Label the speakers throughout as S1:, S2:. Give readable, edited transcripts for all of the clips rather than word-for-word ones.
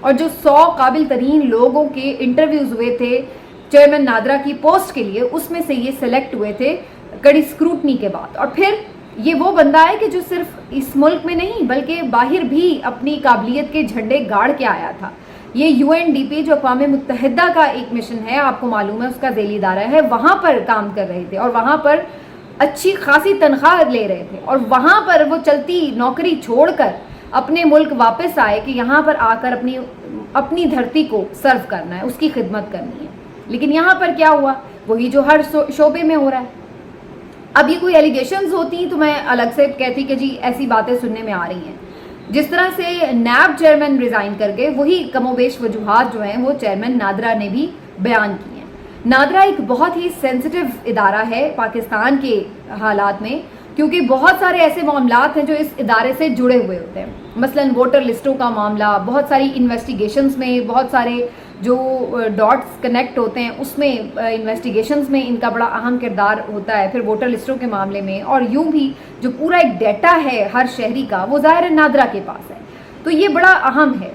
S1: اور جو 100 قابل ترین لوگوں کے انٹرویوز ہوئے تھے چیئرمین نادرا کی پوسٹ کے لیے، اس میں سے یہ سلیکٹ ہوئے تھے کڑی اسکروٹنی کے بعد. اور پھر یہ وہ بندہ ہے کہ جو صرف اس ملک میں نہیں بلکہ باہر بھی اپنی قابلیت کے جھنڈے گاڑ کے آیا تھا. یہ UNDP جو اقوام متحدہ کا ایک مشن ہے، آپ کو معلوم ہے اس کا ذیلی ادارہ ہے، وہاں پر کام کر رہے تھے اور وہاں پر اچھی خاصی تنخواہ لے رہے تھے، اور وہاں پر وہ چلتی نوکری چھوڑ کر اپنے ملک واپس آئے کہ یہاں پر آ کر اپنی دھرتی کو سرو کرنا ہے، اس کی خدمت کرنی ہے. لیکن یہاں پر کیا ہوا؟ وہی جو ہر شعبے میں ہو رہا ہے. اب یہ کوئی ایلیگیشنز ہوتی تو میں الگ سے کہتی کہ جی ایسی باتیں سننے میں آ رہی ہیں. جس طرح سے نیب چیئرمین ریزائن کر گئے، وہی کم و بیش وجوہات جو ہیں وہ چیئرمین نادرا نے بھی بیان کی ہیں. نادرا ایک بہت ہی سینسٹیو ادارہ ہے پاکستان کے حالات میں، کیونکہ بہت سارے ایسے معاملات ہیں جو اس ادارے سے جڑے ہوئے ہوتے ہیں. مثلاً ووٹر لسٹوں کا معاملہ، بہت ساری انویسٹیگیشنز میں بہت سارے جو ڈاٹس کنیکٹ ہوتے ہیں اس میں انویسٹیگیشنز میں ان کا بڑا اہم کردار ہوتا ہے. پھر ووٹر لسٹوں کے معاملے میں، اور یوں بھی جو پورا ایک ڈیٹا ہے ہر شہری کا وہ ظاہر نادرا کے پاس ہے. تو یہ بڑا اہم ہے.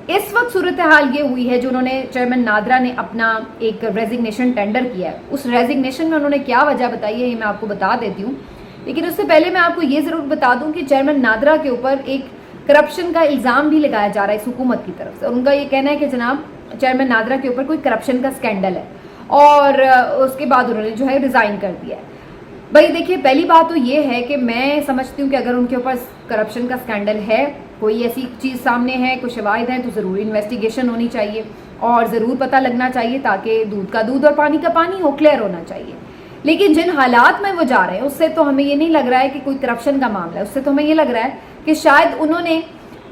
S1: اس وقت صورتحال یہ ہوئی ہے جو انہوں نے چیئرمین نادرا نے اپنا ایک ریزگنیشن ٹینڈر کیا ہے. اس ریزگنیشن میں انہوں نے کیا وجہ بتائی ہے یہ میں آپ کو بتا دیتی ہوں. لیکن اس سے پہلے میں آپ کو یہ ضرور بتا دوں کہ چیئرمین نادرا کے اوپر ایک کرپشن کا الزام بھی لگایا جا رہا ہے اس حکومت کی طرف سے، اور ان کا یہ کہنا ہے کہ جناب چیئرمین نادرا کے اوپر کوئی کرپشن کا سکینڈل ہے، اور اس کے بعد انہوں نے جو ہے ریزائن کر دیا ہے. بھائی دیکھیے، پہلی بات تو یہ ہے کہ میں سمجھتی ہوں کہ اگر ان کے اوپر کرپشن کا سکینڈل ہے، کوئی ایسی چیز سامنے ہے، کوئی شواہد ہیں، تو ضرور انویسٹیگیشن ہونی چاہیے اور ضرور پتہ لگنا چاہیے تاکہ دودھ کا دودھ اور پانی کا پانی ہو، کلیئر ہونا چاہیے. لیکن جن حالات میں وہ جا رہے ہیں اس سے تو ہمیں یہ نہیں لگ رہا ہے کہ کوئی کرپشن کا معاملہ ہے. اس سے تو ہمیں یہ لگ رہا ہے کہ شاید انہوں نے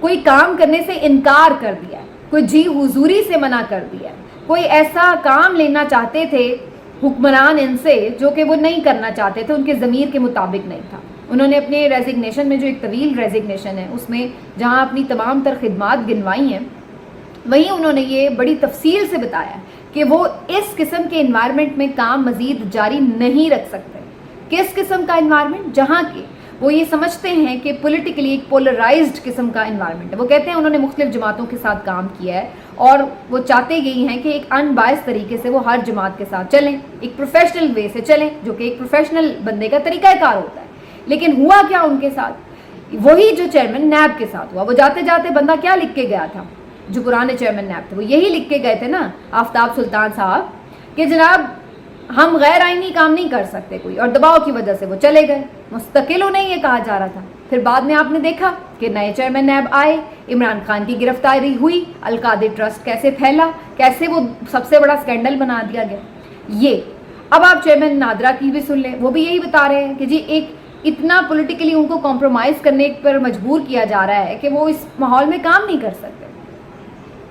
S1: کوئی کام کرنے سے انکار کر دیا ہے، کوئی جی حضوری سے منع کر دیا ہے، کوئی ایسا کام لینا چاہتے تھے حکمران ان سے جو کہ وہ نہیں کرنا چاہتے تھے، ان کے ضمیر کے مطابق نہیں تھا. انہوں نے اپنے ریزگنیشن میں جو ایک طویل ریزگنیشن ہے اس میں جہاں اپنی تمام تر خدمات گنوائی ہیں، وہیں انہوں نے یہ بڑی تفصیل سے بتایا کہ وہ اس قسم کے انوائرمنٹ میں کام مزید جاری نہیں رکھ سکتے. کس قسم کا انوائرمنٹ؟ جہاں کے وہ یہ سمجھتے ہیں کہ پولیٹیکلی ایک پولرائزڈ قسم کا انوائرمنٹ ہے. وہ کہتے ہیں انہوں نے مختلف جماعتوں کے ساتھ کام کیا ہے اور وہ چاہتے یہی ہیں کہ ایک ان بائس طریقے سے وہ ہر جماعت کے ساتھ چلیں، ایک پروفیشنل وے سے چلیں، جو کہ ایک پروفیشنل بندے کا طریقہ کار ہوتا ہے. لیکن ہوا کیا ان کے ساتھ؟ وہی جو چیئرمین نیب کے ساتھ ہوا. وہ جاتے جاتے بندہ کیا لکھ کے گیا تھا؟ جو پرانے چیئرمین نیب تھے وہ یہی لکھ کے گئے تھے نا، آفتاب سلطان صاحب، کہ جناب ہم غیر آئینی کام نہیں کر سکتے کوئی، اور دباؤ کی وجہ سے وہ چلے گئے. مستقل انہیں یہ کہا جا رہا تھا. پھر بعد میں آپ نے دیکھا کہ نئے چیئرمین نیب آئے، عمران خان کی گرفتاری ہوئی، القادر ٹرسٹ کیسے پھیلا، کیسے وہ سب سے بڑا سکینڈل بنا دیا گیا. یہ اب آپ چیئرمین نادرا کی بھی سن لیں، وہ بھی یہی بتا رہے ہیں کہ جی ایک اتنا پولیٹیکلی ان کو کمپرومائز کرنے پر مجبور کیا جا رہا ہے کہ وہ اس ماحول میں کام نہیں کر سکتے.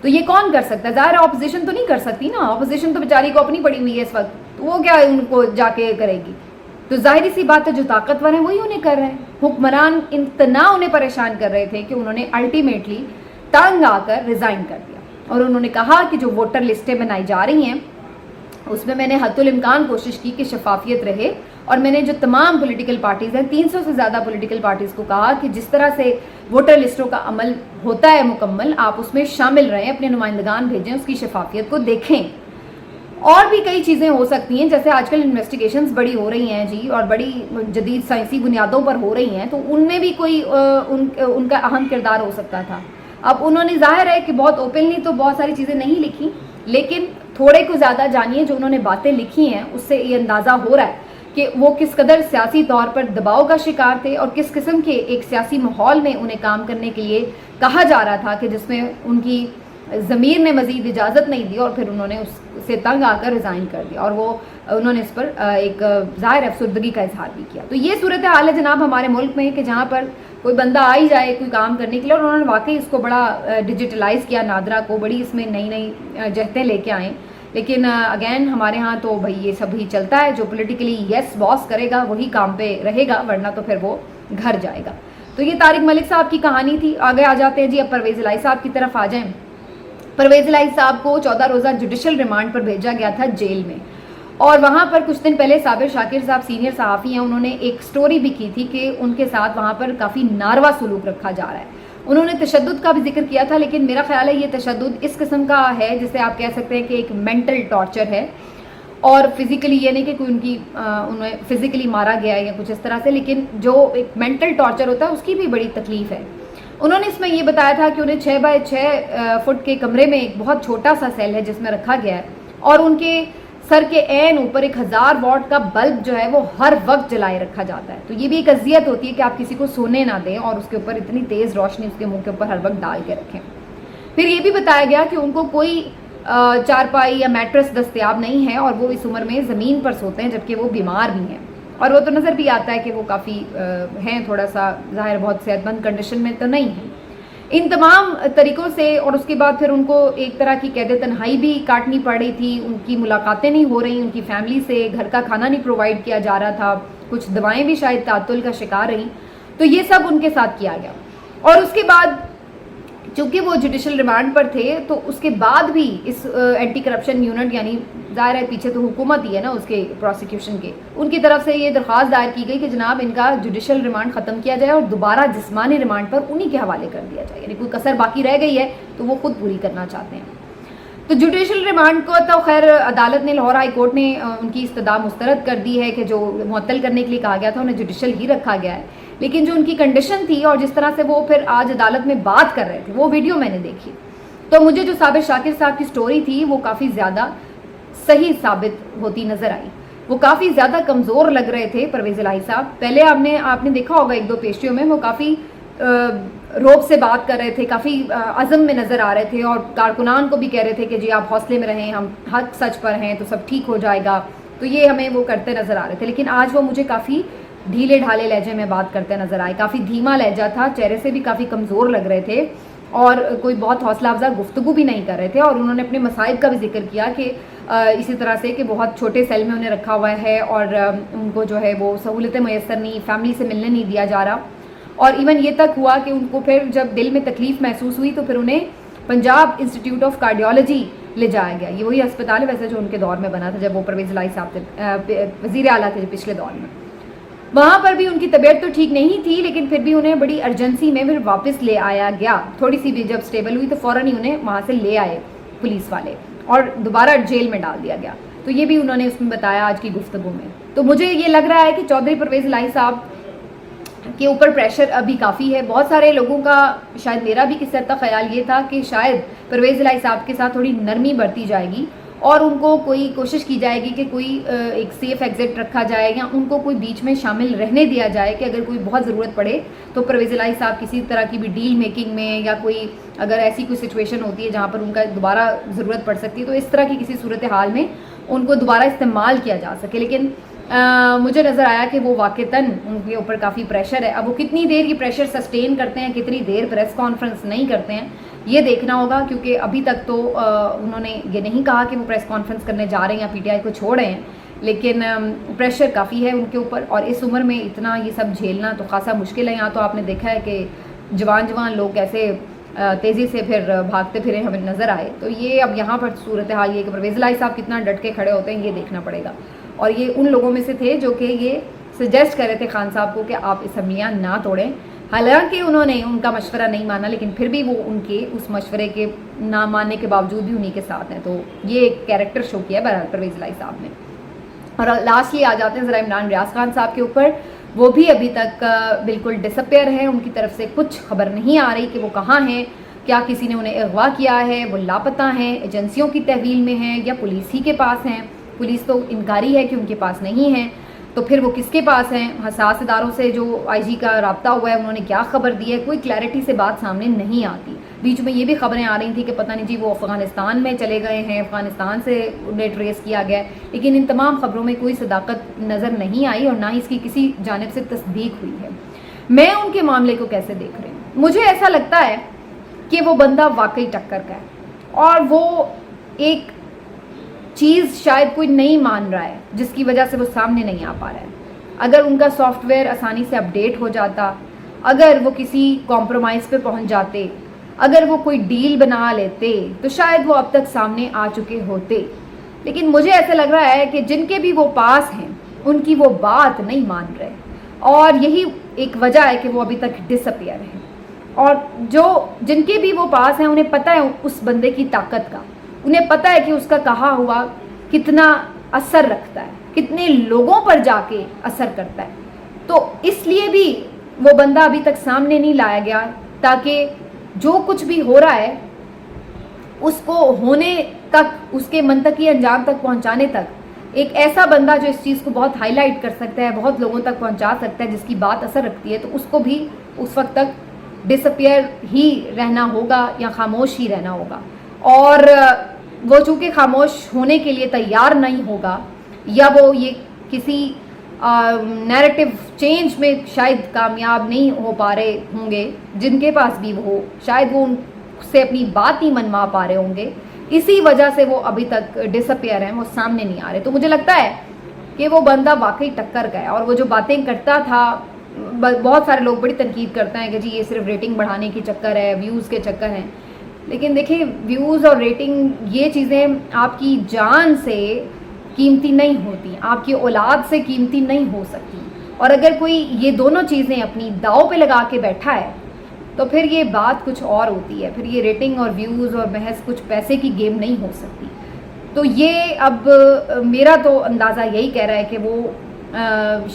S1: تو یہ کون کر سکتا ہے؟ ظاہر اپوزیشن تو نہیں کر سکتی نا، اپوزیشن تو بیچاری کو اپنی پڑی ہوئی ہے اس وقت، تو وہ کیا ان کو جا کے کرے گی؟ تو ظاہری سی بات ہے جو طاقتور ہیں وہی انہیں کر رہے ہیں. حکمران اتنا انہیں پریشان کر رہے تھے کہ انہوں نے الٹیمیٹلی تنگ آ کر ریزائن کر دیا، اور انہوں نے کہا کہ جو ووٹر لسٹیں بنائی جا رہی ہیں اس میں نے حتی الامکان کوشش کی کہ شفافیت رہے، اور میں نے جو تمام پولیٹیکل پارٹیز ہیں 300 سے زیادہ پولیٹیکل پارٹیز کو کہا کہ جس طرح سے ووٹر لسٹوں کا عمل ہوتا ہے مکمل، آپ اس میں شامل رہیں، اپنے نمائندگان بھیجیں، اس کی شفافیت کو دیکھیں. اور بھی کئی چیزیں ہو سکتی ہیں، جیسے آج کل انویسٹیگیشنز بڑی ہو رہی ہیں جی، اور بڑی جدید سائنسی بنیادوں پر ہو رہی ہیں، تو ان میں بھی کوئی ان کا اہم کردار ہو سکتا تھا. اب انہوں نے ظاہر ہے کہ بہت اوپنلی تو بہت ساری چیزیں نہیں لکھی، لیکن تھوڑے کو زیادہ جانیے جو انہوں نے باتیں لکھی ہیں اس سے یہ اندازہ ہو رہا ہے کہ وہ کس قدر سیاسی طور پر دباؤ کا شکار تھے، اور کس قسم کے ایک سیاسی ماحول میں انہیں کام کرنے کے لیے کہا جا رہا تھا کہ جس میں ان کی ضمیر نے مزید اجازت نہیں دی، اور پھر انہوں نے اس سے تنگ آ کر ریزائن کر دیا، اور وہ انہوں نے اس پر ایک ظاہر افسردگی کا اظہار بھی کیا. تو یہ صورتحال ہے جناب ہمارے ملک میں کہ جہاں پر کوئی بندہ آ ہی جائے کوئی کام کرنے کے لیے، اور انہوں نے واقعی اس کو بڑا ڈیجیٹلائز کیا، نادرا کو بڑی اس میں نئی نئی جہتیں لے کے آئیں. لیکن اگین ہمارے ہاں تو بھائی یہ سب ہی چلتا ہے، جو پولیٹیکلی یس باس کرے گا وہی کام پہ رہے گا، ورنہ تو پھر وہ گھر جائے گا. تو یہ طارق ملک صاحب کی کہانی تھی. آگے آ جاتے ہیں جی، اب پرویز الہی صاحب کی طرف آ جائیں. پرویز الہی صاحب کو 14 روزہ جوڈیشل ریمانڈ پر بھیجا گیا تھا جیل میں، اور وہاں پر کچھ دن پہلے صابر شاکر صاحب سینئر صحافی ہیں، انہوں نے ایک سٹوری بھی کی تھی کہ ان کے ساتھ وہاں پر کافی ناروا سلوک رکھا جا رہا ہے. انہوں نے تشدد کا بھی ذکر کیا تھا، لیکن میرا خیال ہے یہ تشدد اس قسم کا ہے جسے آپ کہہ سکتے ہیں کہ ایک مینٹل ٹارچر ہے، اور فزیکلی یہ نہیں کہ کوئی انہیں فزیکلی مارا گیا یا کچھ اس طرح سے، لیکن جو ایک مینٹل ٹارچر ہوتا ہے اس کی بھی بڑی تکلیف ہے۔ انہوں نے اس میں یہ بتایا تھا کہ انہیں 6 بائی 6 فٹ کے کمرے میں ایک بہت چھوٹا سا سیل ہے جس میں رکھا گیا ہے، اور ان کے سر کے عین اوپر ایک 1000 واٹ کا بلب جو ہے وہ ہر وقت جلائے رکھا جاتا ہے۔ تو یہ بھی ایک اذیت ہوتی ہے کہ آپ کسی کو سونے نہ دیں اور اس کے اوپر اتنی تیز روشنی اس کے منہ کے اوپر ہر وقت ڈال کے رکھیں۔ پھر یہ بھی بتایا گیا کہ ان کو کوئی چارپائی یا میٹرس دستیاب نہیں ہے، اور وہ اس عمر میں زمین پر سوتے ہیں جبکہ وہ بیمار بھی ہیں، اور وہ تو نظر بھی آتا ہے کہ وہ کافی ہیں تھوڑا سا ظاہر بہت صحت مند کنڈیشن میں تو نہیں ہیں۔ ان تمام طریقوں سے، اور اس کے بعد پھر ان کو ایک طرح کی قید تنہائی بھی کاٹنی پڑ رہی تھی، ان کی ملاقاتیں نہیں ہو رہی، ان کی فیملی سے گھر کا کھانا نہیں پرووائڈ کیا جا رہا تھا، کچھ دوائیں بھی شاید تعطل کا شکار رہیں، تو یہ سب ان کے ساتھ کیا گیا۔ اور اس کے بعد چونکہ وہ جوڈیشل ریمانڈ پر تھے تو اس کے بعد بھی اس اینٹی کرپشن یونٹ، یعنی ظاہر ہے پیچھے تو حکومت ہی ہے نا اس کے پروسیکیوشن کے، ان کی طرف سے یہ درخواست دائر کی گئی کہ جناب ان کا جوڈیشل ریمانڈ ختم کیا جائے اور دوبارہ جسمانی ریمانڈ پر انہی کے حوالے کر دیا جائے، یعنی کوئی کسر باقی رہ گئی ہے تو وہ خود پوری کرنا چاہتے ہیں۔ تو جوڈیشل ریمانڈ کو تو خیر عدالت نے، لاہور ہائی کورٹ نے ان کی استدعا مسترد کر دی ہے کہ جو معطل کرنے کے لیے کہا گیا تھا انہیں جوڈیشل ہی رکھا گیا ہے، لیکن جو ان کی کنڈیشن تھی اور جس طرح سے وہ پھر آج عدالت میں بات کر رہے تھے، وہ ویڈیو میں نے دیکھی، تو مجھے جو صابر شاکر صاحب کی سٹوری تھی وہ کافی زیادہ صحیح ثابت ہوتی نظر آئی۔ وہ کافی زیادہ کمزور لگ رہے تھے پرویز الہی صاحب۔ پہلے آپ نے دیکھا ہوگا 1-2 پیشیوں میں وہ کافی روب سے بات کر رہے تھے، کافی عزم میں نظر آ رہے تھے، اور کارکنان کو بھی کہہ رہے تھے کہ جی آپ حوصلے میں رہیں، ہم حق سچ پر ہیں تو سب ٹھیک ہو جائے گا، تو یہ ہمیں وہ کرتے نظر آ رہے تھے۔ لیکن آج وہ مجھے کافی ڈھیلے ڈھالے لہجے میں بات کرتے نظر آئے، کافی دھیما لہجہ تھا، چہرے سے بھی کافی کمزور لگ رہے تھے، اور کوئی بہت حوصلہ افزا گفتگو بھی نہیں کر رہے تھے، اور انہوں نے اپنے مصائب کا بھی ذکر کیا کہ اسی طرح سے کہ بہت چھوٹے سیل میں انہیں رکھا ہوا ہے، اور ان کو جو ہے وہ سہولتیں میسر نہیں، فیملی سے ملنے نہیں دیا جا رہا، اور ایون یہ تک ہوا کہ ان کو پھر جب دل میں تکلیف محسوس ہوئی تو پھر انہیں پنجاب انسٹیٹیوٹ آف کارڈیالوجی لے جایا گیا۔ یہ وہی اسپتال ہے ویسے جو ان کے دور میں بنا تھا جب وہ پرویز الہی صاحب تھے، وزیر اعلیٰ تھے پچھلے دور میں۔ وہاں پر بھی ان کی طبیعت تو ٹھیک نہیں تھی، لیکن پھر بھی انہیں بڑی ارجنسی میں پھر واپس لے آیا گیا، تھوڑی سی بھی جب سٹیبل ہوئی تو فوراً ہی انہیں وہاں سے لے آئے پولیس والے، اور دوبارہ جیل میں ڈال دیا گیا۔ تو یہ بھی انہوں نے اس میں بتایا آج کی گفتگو میں۔ تو مجھے یہ لگ رہا ہے کہ چودھری پرویز الہی صاحب کے اوپر پریشر ابھی کافی ہے۔ بہت سارے لوگوں کا، شاید میرا بھی کسی حد تک خیال یہ تھا کہ شاید پرویز الہی صاحب کے ساتھ تھوڑی نرمی برتی جائے گی، اور ان کو کوئی کوشش کی جائے گی کہ کوئی ایک سیف ایگزٹ رکھا جائے، یا ان کو کوئی بیچ میں شامل رہنے دیا جائے کہ اگر کوئی بہت ضرورت پڑے تو پرویز الہی صاحب کسی طرح کی بھی ڈیل میکنگ میں، یا کوئی اگر ایسی کوئی سچویشن ہوتی ہے جہاں پر ان کا دوبارہ ضرورت پڑ سکتی ہے تو اس طرح کی کسی صورتحال میں ان کو دوبارہ استعمال کیا جا سکے۔ لیکن مجھے نظر آیا کہ وہ واقعتاً ان کے اوپر کافی پریشر ہے۔ اب وہ کتنی دیر یہ پریشر سسٹین کرتے ہیں، کتنی دیر پریس کانفرنس نہیں کرتے ہیں، یہ دیکھنا ہوگا، کیونکہ ابھی تک تو انہوں نے یہ نہیں کہا کہ وہ پریس کانفرنس کرنے جا رہے ہیں یا پی ٹی آئی کو چھوڑ رہے ہیں، لیکن پریشر کافی ہے ان کے اوپر، اور اس عمر میں اتنا یہ سب جھیلنا تو خاصا مشکل ہے۔ یہاں تو آپ نے دیکھا ہے کہ جوان لوگ کیسے تیزی سے پھر بھاگتے پھرے ہمیں نظر آئے، تو یہ اب یہاں پر صورتحال یہ کہ پرویز الہی صاحب کتنا ڈٹ کے کھڑے ہوتے ہیں یہ دیکھنا پڑے گا۔ اور یہ ان لوگوں میں سے تھے جو کہ یہ سجیسٹ کر رہے تھے خان صاحب کو کہ آپ اسمبلیاں نہ توڑیں، حالانکہ انہوں نے ان کا مشورہ نہیں مانا، لیکن پھر بھی وہ ان کے اس مشورے کے نہ ماننے کے باوجود بھی انہی کے ساتھ ہیں۔ تو یہ ایک کیریکٹر شو کیا ہے بہرحال پرویز الہی صاحب نے۔ اور لاسٹلی آ جاتے ہیں ذرا عمران ریاض خان صاحب کے اوپر۔ وہ بھی ابھی تک بالکل ڈسپیئر ہیں، ان کی طرف سے کچھ خبر نہیں آ رہی کہ وہ کہاں ہیں، کیا کسی نے انہیں اغوا کیا ہے، وہ لاپتہ ہیں، ایجنسیوں کی تحویل میں ہیں، یا پولیس ہی کے پاس ہیں۔ پولیس تو انکاری ہے کہ ان کے پاس نہیں ہے، تو پھر وہ کس کے پاس ہیں؟ حساس اداروں سے جو آئی جی کا رابطہ ہوا ہے انہوں نے کیا خبر دی ہے، کوئی کلیئرٹی سے بات سامنے نہیں آتی۔ بیچ میں یہ بھی خبریں آ رہی تھیں کہ پتہ نہیں جی وہ افغانستان میں چلے گئے ہیں، افغانستان سے انہیں ٹریس کیا گیا ہے، لیکن ان تمام خبروں میں کوئی صداقت نظر نہیں آئی، اور نہ ہی اس کی کسی جانب سے تصدیق ہوئی ہے۔ میں ان کے معاملے کو کیسے دیکھ رہی ہوں؟ مجھے ایسا لگتا ہے کہ وہ بندہ واقعی ٹکر کا ہے، اور وہ ایک چیز شاید کوئی نہیں مان رہا ہے جس کی وجہ سے وہ سامنے نہیں آ پا رہا ہے۔ اگر ان کا سافٹ ویئر آسانی سے اپڈیٹ ہو جاتا، اگر وہ کسی کمپرومائز پہ پہنچ جاتے، اگر وہ کوئی ڈیل بنا لیتے تو شاید وہ اب تک سامنے آ چکے ہوتے، لیکن مجھے ایسا لگ رہا ہے کہ جن کے بھی وہ پاس ہیں ان کی وہ بات نہیں مان رہے، اور یہی ایک وجہ ہے کہ وہ ابھی تک ڈس اپیئر ہیں۔ اور جو جن کے بھی وہ پاس ہیں انہیں پتہ ہے اس بندے کی طاقت کا، انہیں پتہ ہے کہ اس کا کہا ہوا کتنا اثر رکھتا ہے، کتنے لوگوں پر جا کے اثر کرتا ہے. تو اس لیے بھی وہ بندہ ابھی تک سامنے نہیں لایا گیا، تاکہ جو کچھ بھی ہو رہا ہے اس کو ہونے تک، اس کے منطقی انجام تک پہنچانے تک ایک ایسا بندہ جو اس چیز کو بہت ہائی لائٹ کر سکتا ہے، بہت لوگوں تک پہنچا سکتا ہے، جس کی بات اثر رکھتی ہے، تو اس کو بھی اس وقت تک ڈسپیئر ہی رہنا ہوگا یا خاموش ہی رہنا ہوگا. اور وہ چونکہ خاموش ہونے کے لیے تیار نہیں ہوگا، یا وہ یہ کسی نیریٹو چینج میں شاید کامیاب نہیں ہو پا رہے ہوں گے، جن کے پاس بھی وہ ہو شاید وہ ان سے اپنی بات نہیں منوا پا رہے ہوں گے، اسی وجہ سے وہ ابھی تک ڈسپیئر ہیں، وہ سامنے نہیں آ رہے. تو مجھے لگتا ہے کہ وہ بندہ واقعی ٹکر گیا، اور وہ جو باتیں کرتا تھا، بہت سارے لوگ بڑی تنقید کرتے ہیں کہ جی یہ صرف ریٹنگ بڑھانے کی چکر ہے، ویوز کے چکر ہیں. لیکن دیکھیں، ویوز اور ریٹنگ یہ چیزیں آپ کی جان سے قیمتی نہیں ہوتی، آپ کی اولاد سے قیمتی نہیں ہو سکتی. اور اگر کوئی یہ دونوں چیزیں اپنی داؤ پہ لگا کے بیٹھا ہے تو پھر یہ بات کچھ اور ہوتی ہے، پھر یہ ریٹنگ اور ویوز اور محض کچھ پیسے کی گیم نہیں ہو سکتی. تو یہ اب میرا تو اندازہ یہی کہہ رہا ہے کہ وہ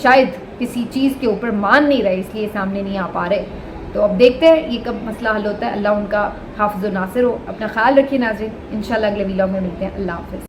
S1: شاید کسی چیز کے اوپر مان نہیں رہے، اس لیے سامنے نہیں آ پا رہے. تو اب دیکھتے ہیں یہ کب مسئلہ حل ہوتا ہے. اللہ ان کا حافظ و ناصر ہو. اپنا خیال رکھیے ناظرین، انشاءاللہ اگلے ویلاگ میں ملتے ہیں. اللہ حافظ.